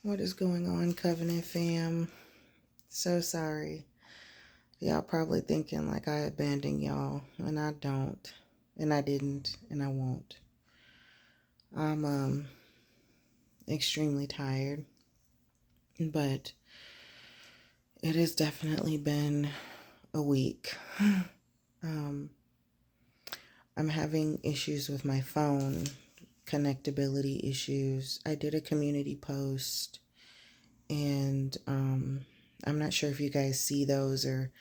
What is going on, Covenant fam? So sorry. Y'all probably thinking like I abandoned y'all, and I don't. And I didn't, and I won't. I'm extremely tired, but it has definitely been a week. um I'm having issues with my phone, connectability issues. I did a community post, and I'm not sure if you guys see those or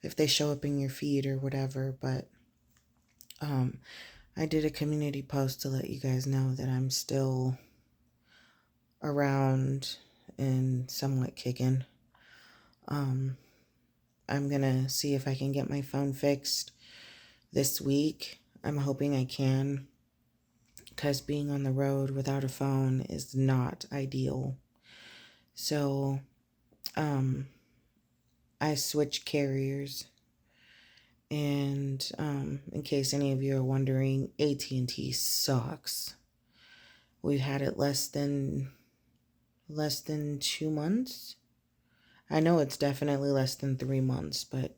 if they show up in your feed or whatever, but um, I did a community post to let you guys know that I'm still around and somewhat kicking. Um, I'm gonna see if I can get my phone fixed this week. I'm hoping I can, because being on the road without a phone is not ideal. So, um, I switched carriers. And in case any of you are wondering, AT&T sucks. We've had it less than 2 months. I know it's definitely less than 3 months, but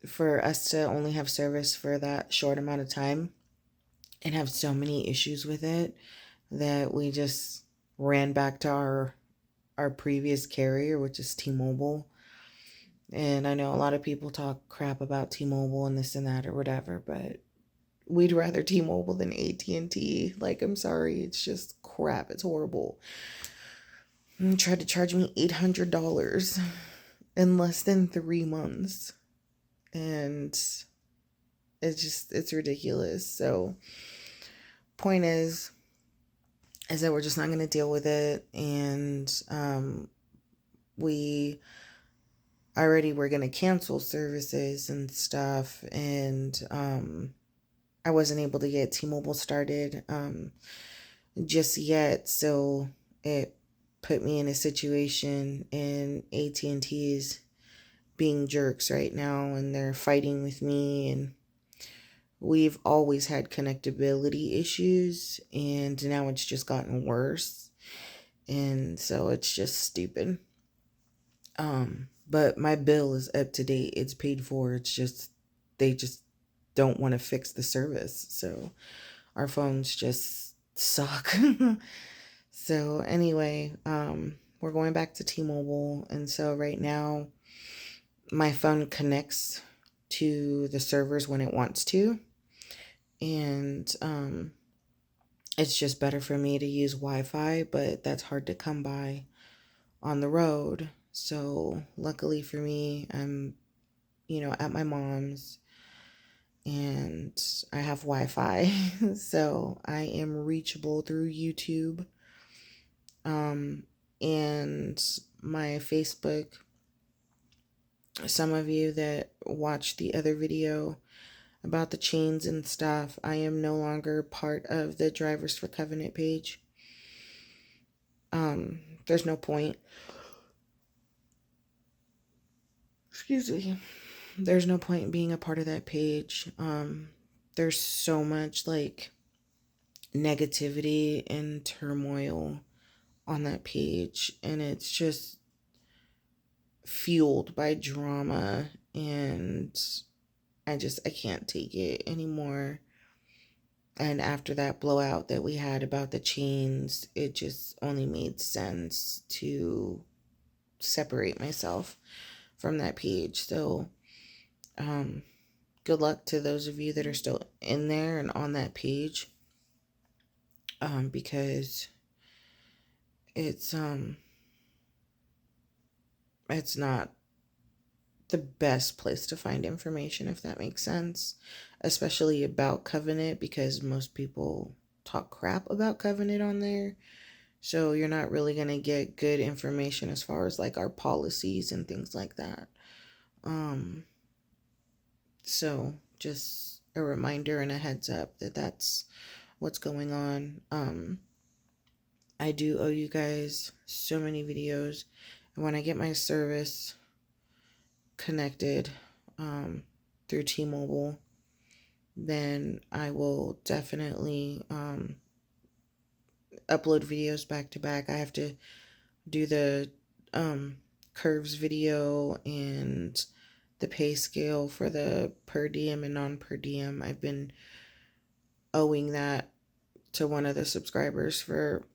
for us to only have service for that short amount of time and have so many issues with it that we just ran back to our previous carrier, which is T-Mobile. And I know a lot of people talk crap about T-Mobile and this and that or whatever, but we'd rather T-Mobile than AT&T. Like, I'm sorry, it's just crap. It's horrible. And tried to charge me $800 in less than 3 months, and it's ridiculous. So, point is that we're just not going to deal with it, and we already were going to cancel services and stuff, and I wasn't able to get T-Mobile started just yet, so it put me in a situation, and AT&T is being jerks right now, and they're fighting with me, and we've always had connectability issues, and now it's just gotten worse, and so it's just stupid. But my bill is up to date. It's paid for. It's just they just don't want to fix the service, so our phones just suck. So anyway, we're going back to T-Mobile, and so right now my phone connects to the servers when it wants to, and it's just better for me to use Wi-Fi, but that's hard to come by on the road. So luckily for me, I'm at my mom's, and I have Wi-Fi, so I am reachable through YouTube. And my Facebook, some of you that watched the other video about the chains and stuff, I am no longer part of the Drivers for Covenant page. There's no point. Excuse me. There's no point in being a part of that page. There's so much like negativity and turmoil on that page, and it's just fueled by drama, and I can't take it anymore. And after that blowout that we had about the chains, it just only made sense to separate myself from that page. So, good luck to those of you that are still in there and on that page, because it's not the best place to find information, if that makes sense, especially about Covenant, because most people talk crap about Covenant on there. So you're not really going to get good information as far as like our policies and things like that. So just a reminder and a heads up that that's what's going on. I do owe you guys so many videos, and when I get my service connected through T-Mobile, then I will definitely upload videos back to back. I have to do the curves video and the pay scale for the per diem and non per diem. I've been owing that to one of the subscribers for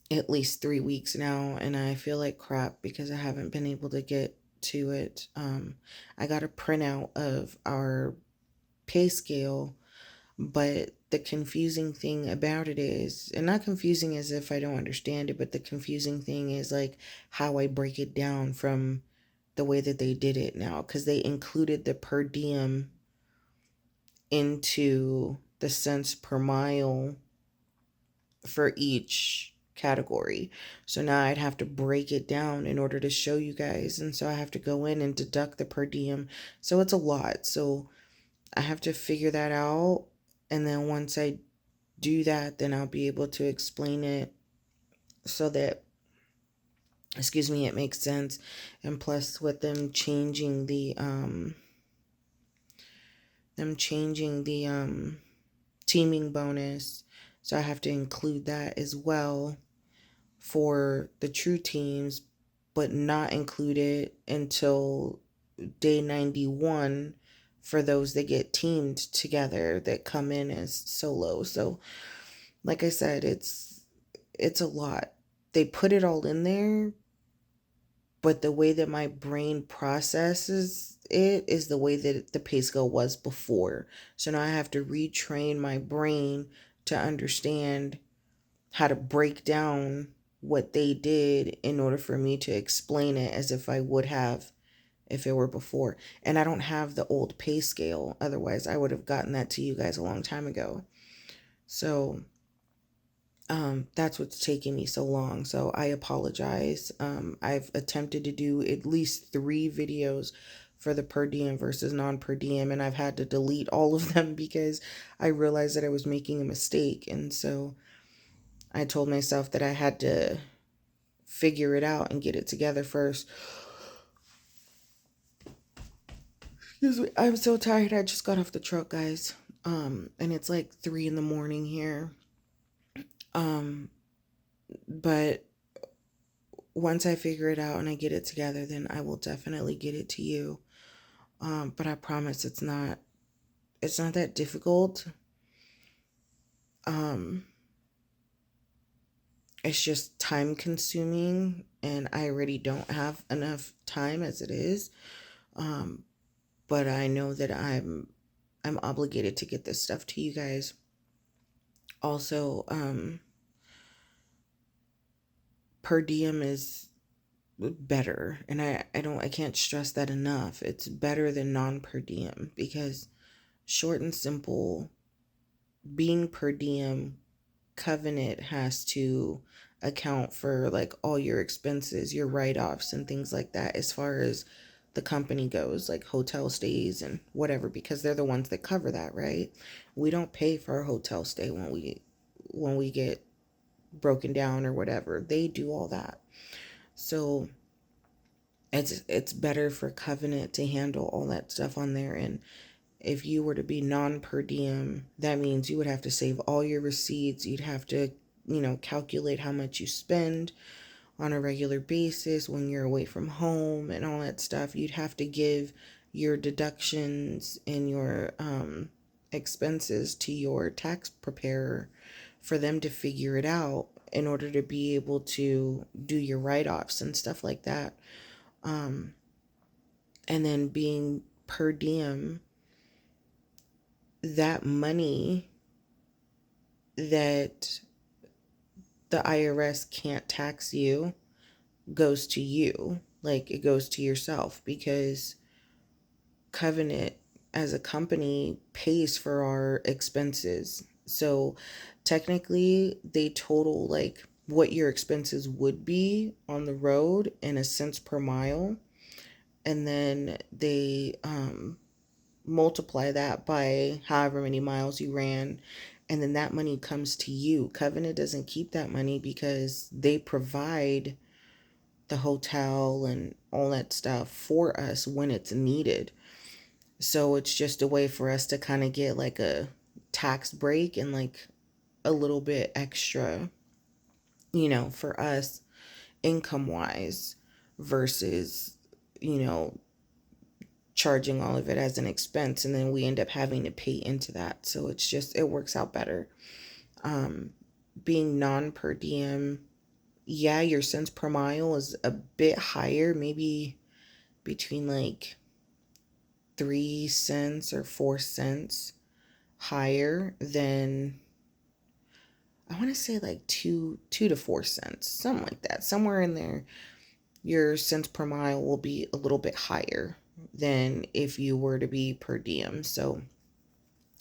at least 3 weeks now, and I feel like crap because I haven't been able to get to it. I got a printout of our pay scale, but the confusing thing about it is, and not confusing as if I don't understand it, but the confusing thing is like how I break it down from the way that they did it now, because they included the per diem into the cents per mile for each category. So now I'd have to break it down in order to show you guys. And so I have to go in and deduct the per diem. So it's a lot. So I have to figure that out. And then once I do that, then I'll be able to explain it so that, excuse me, it makes sense. And plus with them changing the teaming bonus, so I have to include that as well for the true teams, but not include it until day 91 for those that get teamed together that come in as solo. So like I said, it's a lot. They put it all in there, but the way that my brain processes it is the way that the pay scale was before. So now I have to retrain my brain to understand how to break down what they did in order for me to explain it as if I would have if it were before. And I don't have the old pay scale. Otherwise, I would have gotten that to you guys a long time ago. So that's what's taking me so long. So I apologize. I've attempted to do at least 3 videos for the per diem versus non per diem, and I've had to delete all of them because I realized that I was making a mistake. And so I told myself that I had to figure it out and get it together first. Excuse me, I'm so tired. I just got off the truck, guys. And it's like 3 in the morning here. But once I figure it out and I get it together, then I will definitely get it to you. But I promise it's not that difficult. It's just time consuming, and I already don't have enough time as it is. But I know that I'm obligated to get this stuff to you guys. Also, per diem is better, and I can't stress that enough. It's better than non per diem because, short and simple, being per diem, Covenant has to account for like all your expenses, your write-offs and things like that as far as the company goes, like hotel stays and whatever, because they're the ones that cover that, right? We don't pay for our hotel stay when we get broken down or whatever. They do all that. So it's better for Covenant to handle all that stuff on there. And if you were to be non per diem, that means you would have to save all your receipts. You'd have to, calculate how much you spend on a regular basis when you're away from home and all that stuff. You'd have to give your deductions and your expenses to your tax preparer for them to figure it out in order to be able to do your write-offs and stuff like that. And then being per diem, that money that the IRS can't tax you goes to you. Like, it goes to yourself because Covenant as a company pays for our expenses. So technically they total like what your expenses would be on the road in a cents per mile, and then they multiply that by however many miles you ran, and then that money comes to you. Covenant doesn't keep that money because they provide the hotel and all that stuff for us when it's needed. So it's just a way for us to kind of get like a tax break and like a little bit extra for us income wise versus, you know, charging all of it as an expense, and then we end up having to pay into that. So it works out better. Um, Being non per diem, yeah, your cents per mile is a bit higher, maybe between like 3 cents or 4 cents higher than, I want to say like 2 to 4 cents, something like that. Somewhere in there, your cents per mile will be a little bit higher than if you were to be per diem. So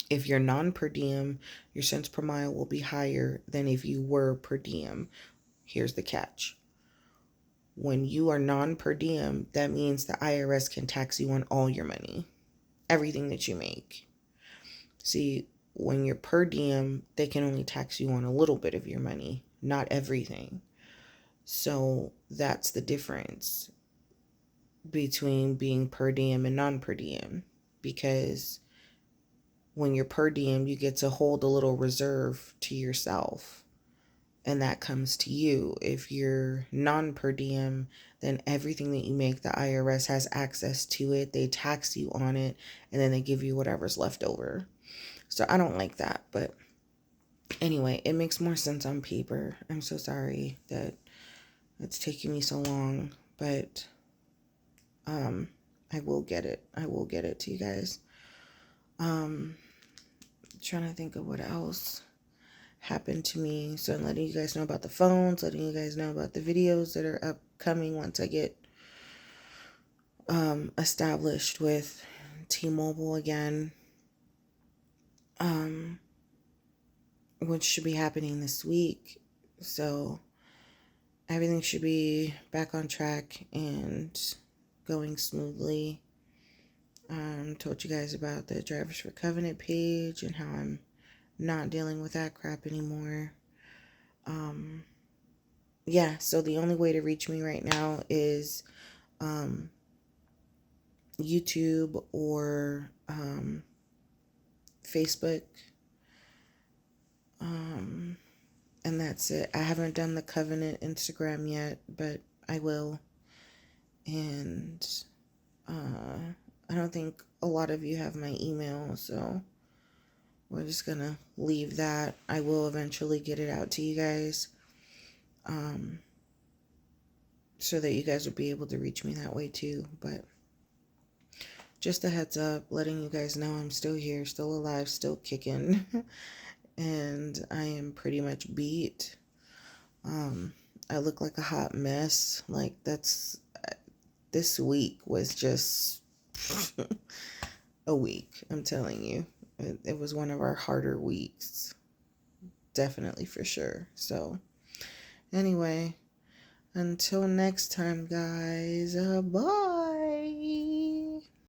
if you're non per diem, your cents per mile will be higher than if you were per diem. Here's the catch. When you are non per diem, that means the IRS can tax you on all your money, everything that you make. See, when you're per diem, they can only tax you on a little bit of your money, not everything. So that's the difference between being per diem and non per diem. Because when you're per diem, you get to hold a little reserve to yourself, and that comes to you. If you're non per diem, then everything that you make, the IRS has access to it. They tax you on it, and then they give you whatever's left over. So I don't like that. But anyway, it makes more sense on paper. I'm so sorry that it's taking me so long, but I will get it. I will get it to you guys. Trying to think of what else happened to me. So I'm letting you guys know about the phones, letting you guys know about the videos that are upcoming once I get established with T-Mobile again, which should be happening this week. So everything should be back on track and going smoothly. Told you guys about the Drivers for Covenant page and how I'm not dealing with that crap anymore. Yeah, so the only way to reach me right now is YouTube or Facebook. And that's it. I haven't done the Covenant Instagram yet, but I will. And I don't think a lot of you have my email, so we're just gonna leave that. I will eventually get it out to you guys, so that you guys will be able to reach me that way too. But just a heads up, letting you guys know I'm still here, still alive, still kicking, and I am pretty much beat. I look like a hot mess. Like this week was just a week, I'm telling you. It was one of our harder weeks, definitely, for sure. So anyway, until next time, guys, bye.